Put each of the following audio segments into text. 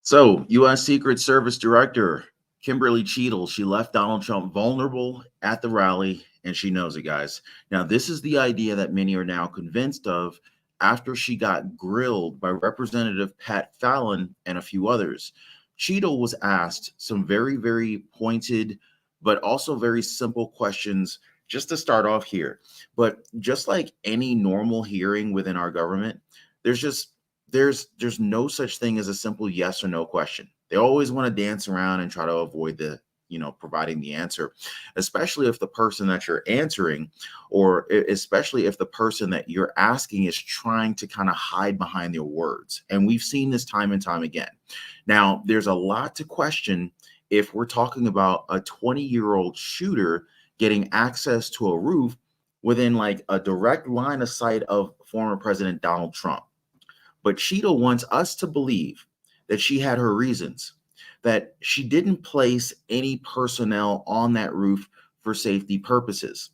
So, U.S. Secret Service Director Kimberly Cheatle, she left Donald Trump vulnerable at the rally, and she knows it, guys. Now, this is the idea that many are now convinced of after she got grilled by Representative Pat Fallon and a few others. Cheatle was asked some very, very pointed, but also very simple questions just to start off here. But just like any normal hearing within our government, there's just there's no such thing as a simple yes or no question. They always want to dance around and try to avoid the providing the answer, especially if the person that you're answering, or especially if the person that you're asking is trying to kind of hide behind their words. And we've seen this time and time again. Now, there's a lot to question if we're talking about a 20-year-old shooter getting access to a roof within like a direct line of sight of former President Donald Trump. But Cheatle wants us to believe that she had her reasons, that she didn't place any personnel on that roof for safety purposes.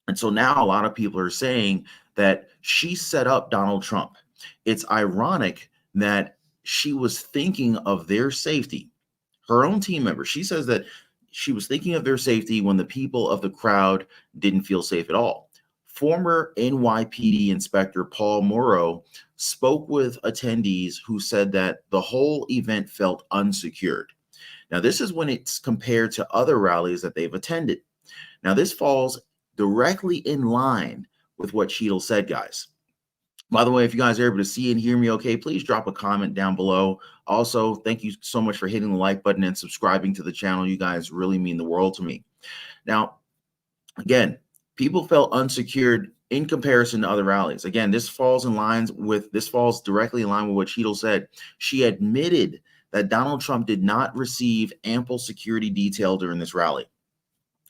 And so now a lot of people are saying that she set up Donald Trump. It's ironic that she was thinking of their safety, her own team members. She says that she was thinking of their safety when the people of the crowd didn't feel safe at all. Former NYPD Inspector Paul Morrow spoke with attendees who said that the whole event felt unsecured. Now, this is when it's compared to other rallies that they've attended. Now, this falls directly in line with what Cheatle said, guys. By the way, if you guys are able to see and hear me okay, please drop a comment down below. Also, thank you so much for hitting the like button and subscribing to the channel. You guys really mean the world to me. Now, again, people felt unsecured in comparison to other rallies. Again, this falls directly in line with what Cheatle said. She admitted that Donald Trump did not receive ample security detail during this rally.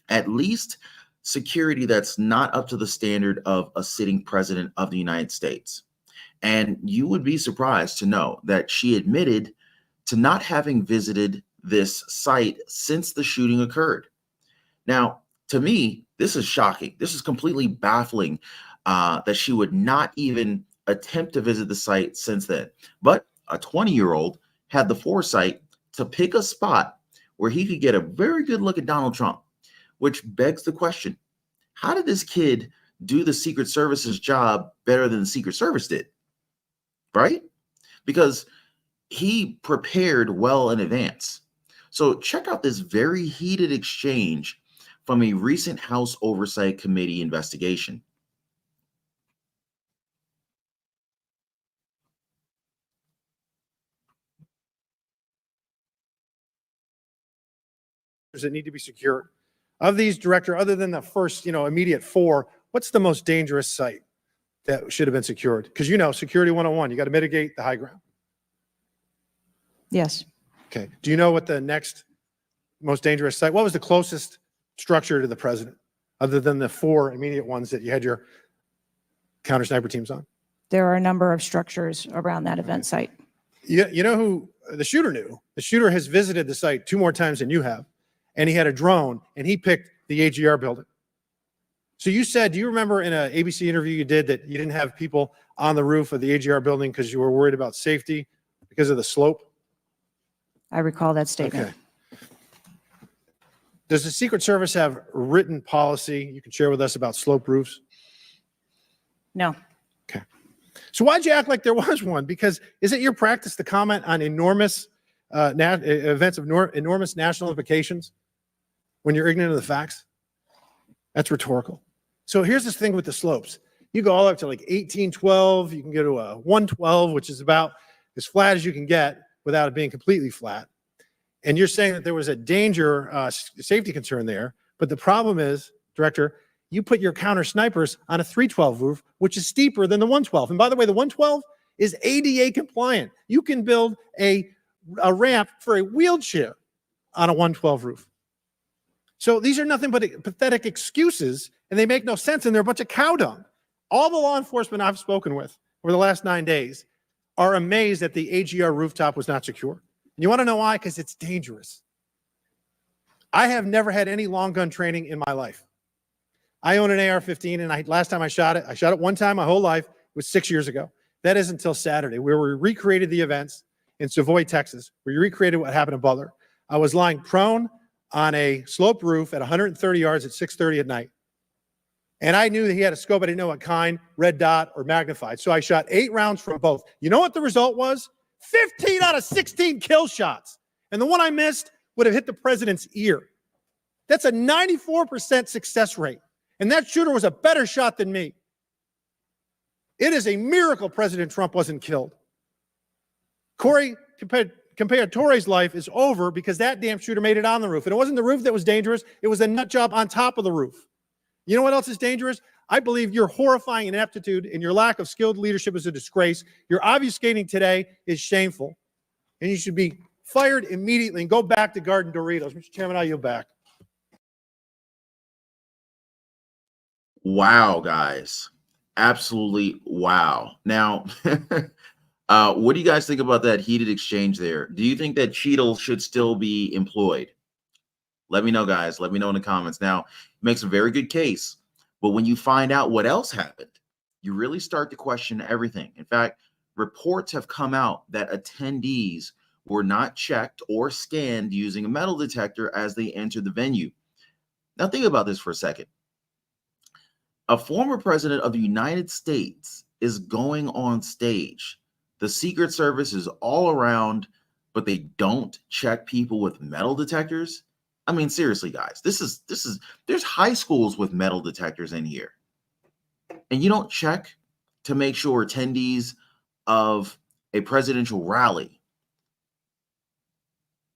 At least security that's not up to the standard of a sitting president of the United States. And you would be surprised to know that she admitted to not having visited this site since the shooting occurred. Now, to me, this is shocking. This is completely baffling that she would not even attempt to visit the site since then. But a 20-year-old had the foresight to pick a spot where he could get a very good look at Donald Trump, which begs the question, how did this kid do the Secret Service's job better than the Secret Service did? Right? Because he prepared well in advance. So check out this very heated exchange from a recent House Oversight Committee investigation. That need to be secured. Of these, Director, other than the first, immediate four, what's the most dangerous site that should have been secured? Because security 101, you got to mitigate the high ground. Yes. Okay. Do you know what the next most dangerous site? What was the closest structure to the president, other than the four immediate ones that you had your counter sniper teams on? There are a number of structures around that event site. You know who the shooter knew? The shooter has visited the site 2 more times than you have, and he had a drone, and he picked the AGR building. So you said, do you remember in an ABC interview you did that you didn't have people on the roof of the AGR building because you were worried about safety because of the slope? I recall that statement. Okay. Does the Secret Service have written policy you can share with us about slope roofs? No. Okay. So why'd you act like there was one? Because is it your practice to comment on enormous events of enormous national implications when you're ignorant of the facts? That's rhetorical. So here's this thing with the slopes. You go all up to like 1812. You can go to a 112, which is about as flat as you can get without it being completely flat. And you're saying that there was a danger, safety concern there. But the problem is, Director, you put your counter snipers on a 312 roof, which is steeper than the 112. And by the way, the 112 is ADA compliant. You can build a ramp for a wheelchair on a 112 roof. So these are nothing but pathetic excuses, and they make no sense, and they're a bunch of cow dung. All the law enforcement I've spoken with over the last 9 days are amazed that the AGR rooftop was not secure. And you want to know why? Because it's dangerous. I have never had any long gun training in my life. I own an AR-15, and last time I shot it one time my whole life. It was 6 years ago. That is until Saturday, where we recreated the events, in Savoy, Texas, where you recreated what happened in Butler. I was lying prone on a sloped roof at 130 yards at 6:30 at night. And I knew that he had a scope. I didn't know what kind, red dot or magnified. So I shot 8 rounds from both. You know what the result was? 15 out of 16 kill shots. And the one I missed would have hit the president's ear. That's a 94% success rate. And that shooter was a better shot than me. It is a miracle President Trump wasn't killed. Corey Compatore's life is over because that damn shooter made it on the roof. And it wasn't the roof that was dangerous. It was the nut job on top of the roof. You know what else is dangerous? I believe your horrifying ineptitude and your lack of skilled leadership is a disgrace. Your obfuscating today is shameful. And you should be fired immediately and go back to Garden Doritos. Mr. Chairman, I yield back. Wow, guys. Absolutely wow. Now, what do you guys think about that heated exchange there? Do you think that Cheatle should still be employed? Let me know, guys. Let me know in the comments. Now, it makes a very good case. But when you find out what else happened, you really start to question everything. In fact, reports have come out that attendees were not checked or scanned using a metal detector as they entered the venue. Now, think about this for a second. A former president of the United States is going on stage. The Secret Service is all around, but they don't check people with metal detectors. I mean, seriously, guys, there's high schools with metal detectors in here. And you don't check to make sure attendees of a presidential rally.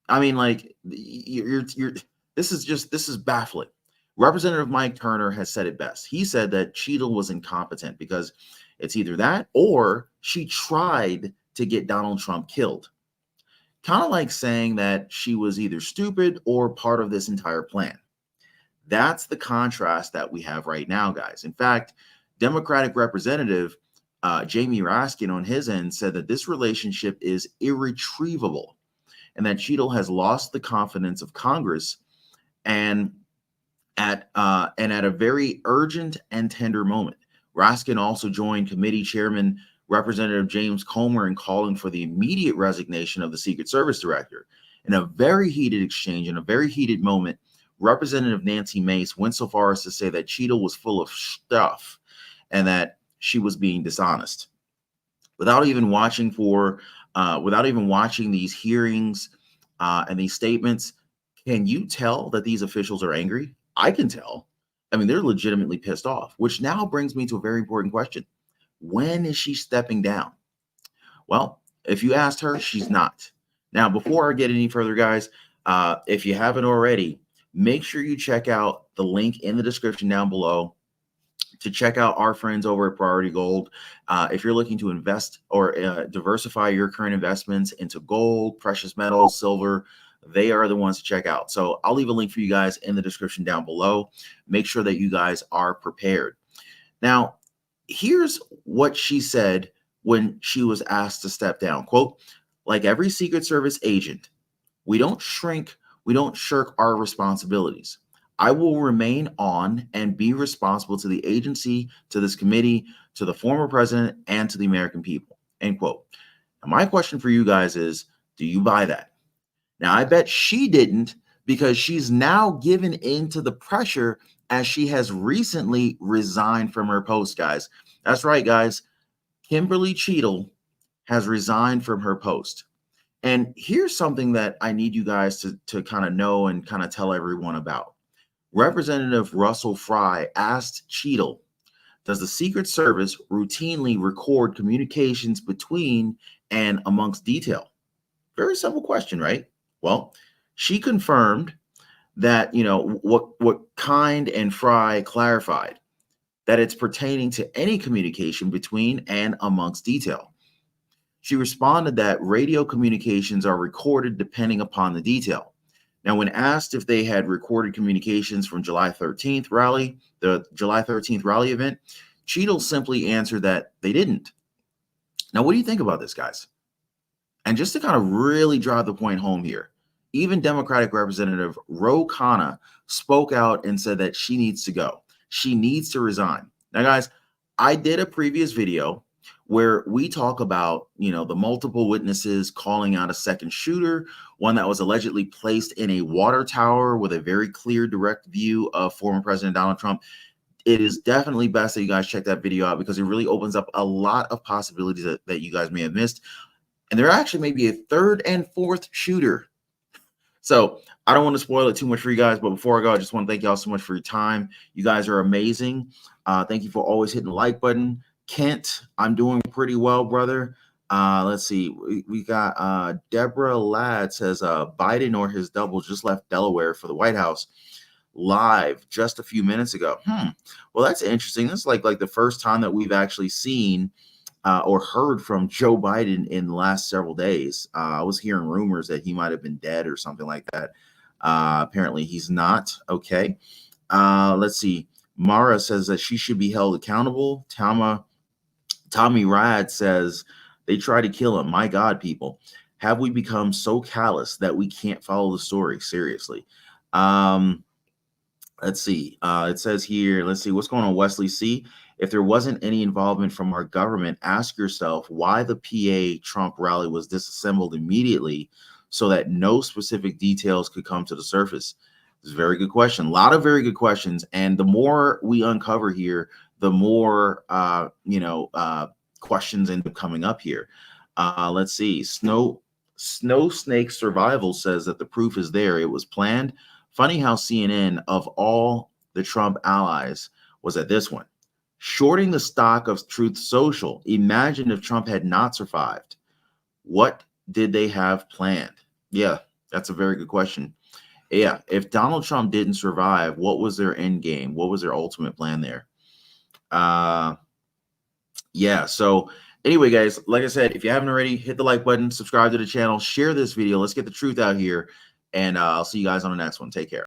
I mean, like, this is baffling. Representative Mike Turner has said it best. He said that Cheatle was incompetent because it's either that or she tried to get Donald Trump killed. Kind of like saying that she was either stupid or part of this entire plan. That's the contrast that we have right now, guys. In fact, Democratic Representative Jamie Raskin on his end said that this relationship is irretrievable and that Cheatle has lost the confidence of Congress and at a very urgent and tender moment. Raskin also joined committee chairman Representative James Comer in calling for the immediate resignation of the Secret Service director. In a very heated exchange, in a very heated moment, Representative Nancy Mace went so far as to say that Cheatle was full of stuff and that she was being dishonest. Without even watching these hearings and these statements, can you tell that these officials are angry? I can tell. I mean, they're legitimately pissed off, which now brings me to a very important question. When is she stepping down? Well, if you asked her, she's not. Now, before I get any further, guys, if you haven't already, make sure you check out the link in the description down below to check out our friends over at Priority Gold. If you're looking to invest or diversify your current investments into gold, precious metals, silver, they are the ones to check out. So I'll leave a link for you guys in the description down below. Make sure that you guys are prepared. Now, here's what she said when she was asked to step down. Quote, like every Secret Service agent, we don't shirk our responsibilities. I will remain on and be responsible to the agency, to this committee, to the former president, and to the American people, end quote. Now, my question for you guys is, do you buy that? Now, I bet she didn't, because she's now given into the pressure as she has recently resigned from her post, guys. That's right, guys. Kimberly Cheatle has resigned from her post. And here's something that I need you guys to kind of know and kind of tell everyone about. Representative Russell Fry asked Cheatle, does the Secret Service routinely record communications between and amongst detail? Very simple question, right? Well, she confirmed that, you know, what Kind and Fry clarified, that it's pertaining to any communication between and amongst detail. She responded that radio communications are recorded depending upon the detail. Now, when asked if they had recorded communications from July 13th rally, the July 13th rally event, Cheatle simply answered that they didn't. Now, what do you think about this, guys? And just to kind of really drive the point home here, even Democratic Representative Ro Khanna spoke out and said that she needs to go. She needs to resign. Now, guys, I did a previous video where we talk about, the multiple witnesses calling out a second shooter, one that was allegedly placed in a water tower with a very clear, direct view of former President Donald Trump. It is definitely best that you guys check that video out because it really opens up a lot of possibilities that you guys may have missed. And there actually may be a third and fourth shooter. So I don't want to spoil it too much for you guys, but before I go, I just want to thank y'all so much for your time. You guys are amazing. Thank you for always hitting the like button. Kent, I'm doing pretty well, brother. Let's see. We got Deborah Ladd says Biden or his double just left Delaware for the White House live just a few minutes ago. Well, that's interesting. That's like the first time that we've actually seen or heard from Joe Biden in the last several days. I was hearing rumors that he might have been dead or something like that. Apparently he's not. Okay. Let's see. Mara says that she should be held accountable. Tommy Rad says they try to kill him. My God, people, have we become so callous that we can't follow the story? Seriously. Let's see. It says here, let's see what's going on. Wesley C. If there wasn't any involvement from our government, ask yourself why the PA Trump rally was disassembled immediately so that no specific details could come to the surface. It's a very good question. A lot of very good questions. And the more we uncover here, the more, questions end up coming up here. Let's see. Snow Snake Survival says that the proof is there. It was planned. Funny how CNN, of all the Trump allies, was at this one. Shorting the stock of Truth Social. Imagine if Trump had not survived. What did they have planned? Yeah, that's a very good question. Yeah, if Donald Trump didn't survive, what was their end game? What was their ultimate plan there? Yeah, so anyway, guys, like I said, if you haven't already, hit the like button, subscribe to the channel, share this video. Let's get the truth out here. And I'll see you guys on the next one. Take care.